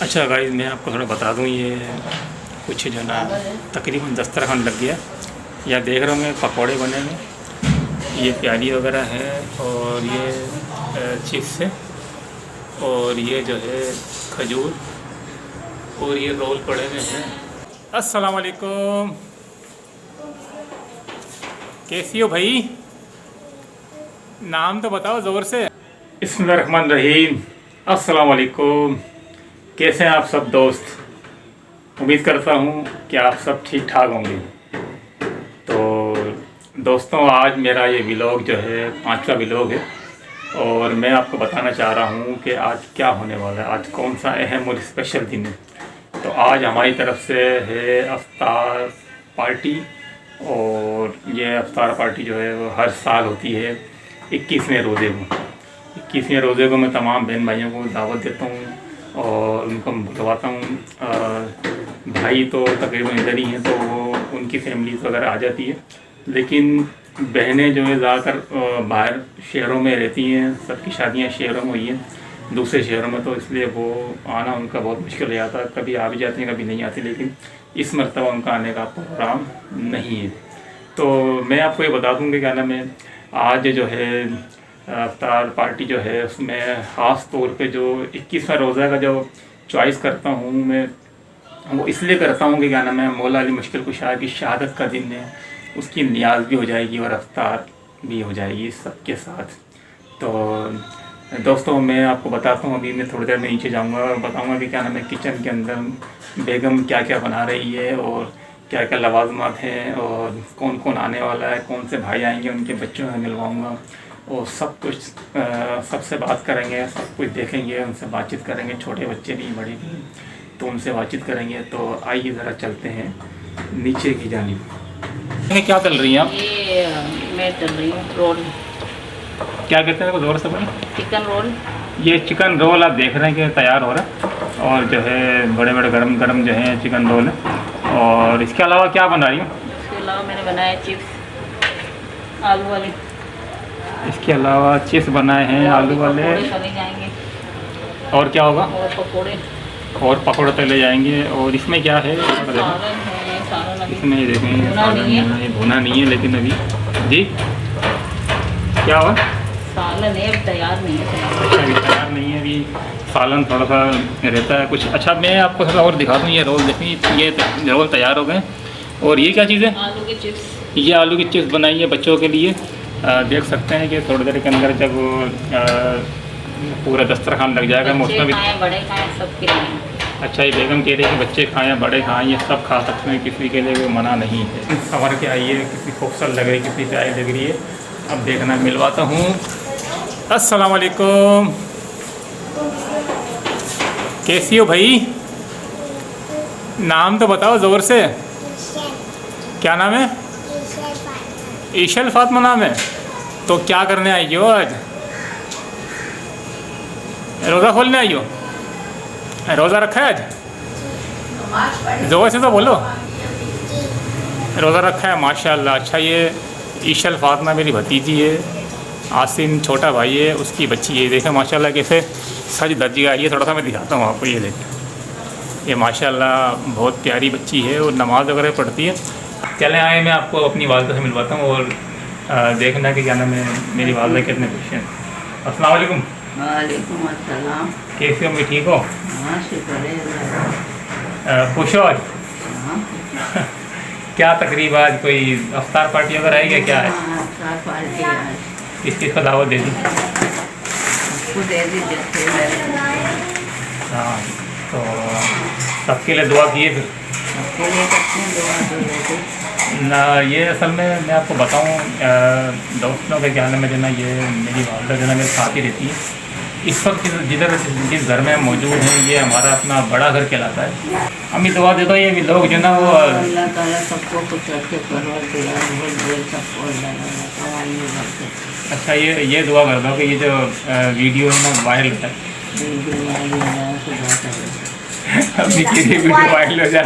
अच्छा गाइस, मैं आपको थोड़ा बता दूं, ये कुछ जो ना तकरीबन दस्तरखान लग गया। या देख रहे होंगे पकौड़े बने हुए, ये प्याली वगैरह है और ये चिप्स है और ये जो है खजूर और ये रोल पड़े हुए हैं। अस्सलाम वालेकुम, कैसी हो भाई? नाम तो बताओ ज़ोर से। बिस्मिल्लाहिर्रहमानिर्रहीम। अस्सलाम वालेकुम, कैसे हैं आप सब दोस्त? उम्मीद करता हूँ कि आप सब ठीक ठाक होंगे। तो दोस्तों, आज मेरा ये व्लॉग जो है 5वां व्लॉग है और मैं आपको बताना चाह रहा हूँ कि आज क्या होने वाला है, आज कौन सा अहम और स्पेशल दिन है। तो आज हमारी तरफ से है अफ्तार पार्टी और ये अफ्तार पार्टी जो है वो हर साल होती है 21वें रोज़े को। 21वें रोज़े को मैं तमाम बहन भाइयों को दावत देता हूँ और उनको बुलवाता हूँ। भाई तो तकरीबन इधर ही हैं तो वो उनकी फैमिलीज वगैरह आ जाती है, लेकिन बहनें जो है ज़्यादातर बाहर शहरों में रहती हैं। सबकी शादियाँ शहरों में हुई हैं, दूसरे शहरों में, तो इसलिए वो आना उनका बहुत मुश्किल हो जाता है। कभी आ भी जाती हैं, कभी नहीं आती, लेकिन इस मरतबा उनका आने का प्रोग्राम नहीं है। तो मैं आपको ये बता दूँ कि क्या नाम है, आज जो है अफ्तार पार्टी जो है उसमें ख़ास तौर पे जो 21वां रोज़ा का जो चॉइस करता हूँ मैं, वो इसलिए करता हूँ कि क्या नाम है, मौला अली मुश्किल कुशा की शहादत का दिन है, उसकी नियाज भी हो जाएगी और अफ्तार भी हो जाएगी सबके साथ। तो दोस्तों, मैं आपको बताता हूँ, अभी मैं थोड़ी देर में नीचे जाऊँगा और बताऊँगा कि क्या नाम है, किचन के अंदर बेगम क्या क्या बना रही है और क्या क्या लवाजमात हैं और कौन कौन आने वाला है, कौन से भाई आएंगे, उनके बच्चों से मिलवाऊँगा और सब कुछ सबसे बात करेंगे, सब कुछ देखेंगे, उनसे बातचीत करेंगे। छोटे बच्चे भी, बड़े भी, तो उनसे बातचीत करेंगे। तो आइए ज़रा चलते हैं नीचे की जानिब। क्या चल रही हैं आप? ये मैं चल रही हूँ रोल। क्या कहते हैं, ज़ोर से बोलें। Chicken roll. ये चिकन रोल आप देख रहे हैं कि तैयार हो रहा है और जो है बड़े बड़े गरम गरम जो है चिकन रोल है। और इसके अलावा क्या बना रही हूँ? इसके अलावा मैंने बनाया चिप्स आलू वाले। इसके अलावा चिप्स बनाए हैं आलू वाले। तले जाएंगे। और क्या होगा? और पकौड़े। और पकौड़े तले जाएंगे। और इसमें क्या है? इसमें देखें, ये भुना नहीं है लेकिन अभी जी क्या हुआ? सालन है, अभी तैयार नहीं है। अच्छा, अभी तैयार नहीं है, अभी सालन थोड़ा सा रहता है कुछ। अच्छा, मैं आपको थोड़ा और दिखा दूँ। ये रोल देखें, ये रोल तैयार हो गए। और ये क्या चीज़ है? आलू के चिप्स। ये आलू की चिप्स बनाई है बच्चों के लिए। देख सकते हैं कि थोड़ी देर के अंदर जब पूरा दस्तरखान लग जाएगा, मैं उसमें भी बड़े खाएं, सबके लिए। अच्छा, ये बेगम कह रही है कि बच्चे खाएं, बड़े खाएं, ये सब खा सकते हैं, किसी के लिए कोई मना नहीं है। सवर के आइए, किसी खूबसूरत लग रही, किसी प्यारी लग रही है। अब देखना, मिलवाता हूँ। अस्सलाम वालेकुम, कैसी हो भाई? नाम तो बताओ ज़ोर से। क्या नाम है? ईशल फातिमा नाम है। तो क्या करने आई हो आज? रोज़ा खोलने आई हो? रोज़ा रखा है आज? ज़ोर से तो बोलो। रोज़ा रखा है, माशाल्लाह। अच्छा, ये ईशल फातिमा मेरी भतीजी है, आसिम छोटा भाई है, उसकी बच्ची है। देखें माशाल्लाह कैसे सज धज गया। ये थोड़ा सा मैं दिखाता हूँ आपको, ये देखें, ये माशाल्लाह बहुत प्यारी बच्ची है और नमाज़ वगैरह पढ़ती है। चलें आए, मैं आपको अपनी वालदा से मिलवाता हूँ और देखना कि क्या नाम है, मेरी वालदा कितने खुश हैं। अस्सलाम वालेकुम। वालेकुम अस्सलाम। कैसे हो? मैं ठीक हो? हाँ, शुक्र है। खुश हो आज? क्या तकरीब आज? कोई अफ्तार पार्टी वगैरह है क्या? क्या है? अफ्तार पार्टी है। किस चीज़ का दावत दे दी? उसको दे दी जैसे। हाँ, तो सबके लिए दुआ किए फिर? सबके लिए करते हैं दुआ, दो लेते ना। ये असल में मैं आपको बताऊं, दोस्तों के क्या नाम है, जो ना ये मेरी वालदा जो ना मेरे साथ ही रहती है। इस वक्त जिस घर में मौजूद हैं, ये हमारा अपना बड़ा घर कहलाता है। अम्मी दुआ दे दो, ये भी लोग जो ना वो अल्लाह ताला सबको कुछ रखे, परवरदिगार सबको अल्लाह। अच्छा, ये दुआ कर दो कि ये जो वीडियो है ना वायरल है, अम्मी की वीडियो वायरल हो जाए।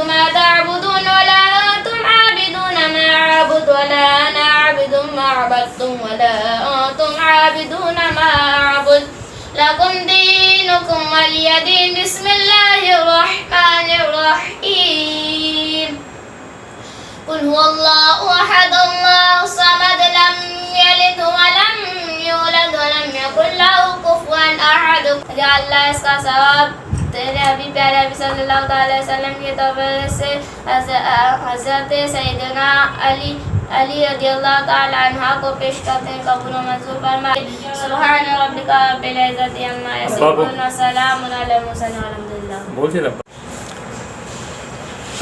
अअबुदु मा तअबुदून वला अंतुम आबिदून मा अअबुदु वला अना आबिदुम मा अबदतुम वला अंतुम आबिदून मा अअबुद लकुम दीनुकुम वलिय दीन बिस्मिल्लाहिर रहमानिर रहीम कुल हुवल्लाहु अहद अल्लाहु समद लम यलिद वलम यूलद वलम यकुल लहू कुफुवन अहद। या अल्लाह इसका सवाब तेरे अभी प्यारे नबी सल्लल्लाहु अलैहि वसल्लम की तौबे से हज़रत सैयदना अली रज़ियल्लाहु ताला अन्हा को पेश करते हैं, कबूल व मंजूर फरमाए। सुभान रब्बिका रब्बिल इज़्ज़ति अम्मा यसिफून व सलामुन अलल मुरसलीन वल्हम्दुलिल्लाह। बोलते रहो।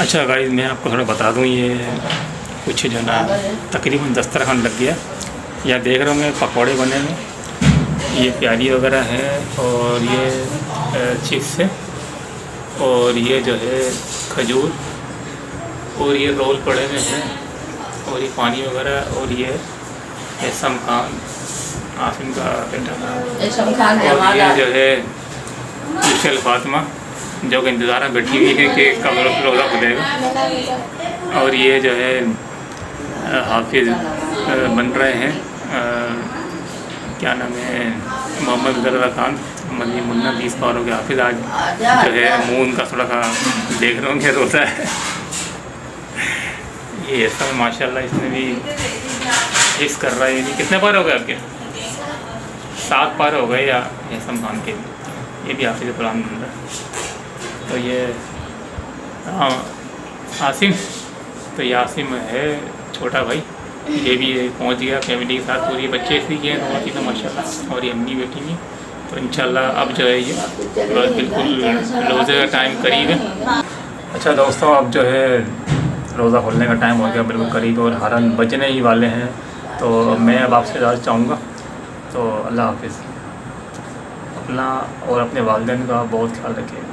अच्छा गाइस, मैं आपको थोड़ा बता दूं, ये कुछ जो ना तकरीबन दस्तरखान लग गया। या देख रहे होंगे पकौड़े बने हैं, ये प्याली वगैरह है, और ये चिप्स है, और ये जो है खजूर, और ये रोल पड़े हुए हैं, और ये पानी वगैरह, और ये एहसन खान आसिम का बेटा, और ये जो है मिशेल फातिमा जो कि इंतज़ार में बैठी हुई है कि कब रोज़ा खुलेगा। और ये जो है हाफिज़ बन रहे हैं, क्या नाम है, मोहम्मद रज़ा खान मदनी मुन्ना 20 पारों के हाफिज़। आज जो है मुँह उनका थोड़ा सा देख रहे होंगे रोज़ा है। ये सब माशाल्लाह इसने भी हिस्स कर रहा है। ये कितने पार हो गए आपके? 7 पार हो गए या एहसन खान के, ये भी हाफिज़ कुरान बन रहा है। तो ये आसिम, तो ये आसिम है छोटा भाई, ये भी पहुंच गया फैमिली के साथ, पूरी बच्चे इसी के हैं बहुत ही तो माशाल्लाह, और ये अम्मी बेटी भी। तो इंशाल्लाह अब जो है ये बिल्कुल रोज़े का टाइम करीब है। अच्छा दोस्तों, अब जो है रोज़ा खोलने का टाइम हो गया बिल्कुल करीब, और हरन बजने ही वाले हैं। तो मैं अब आपसे इजाज़त चाहूँगा, तो अल्लाह हाफिज़। अपना और अपने वालिदैन का बहुत ख्याल रखिएगा।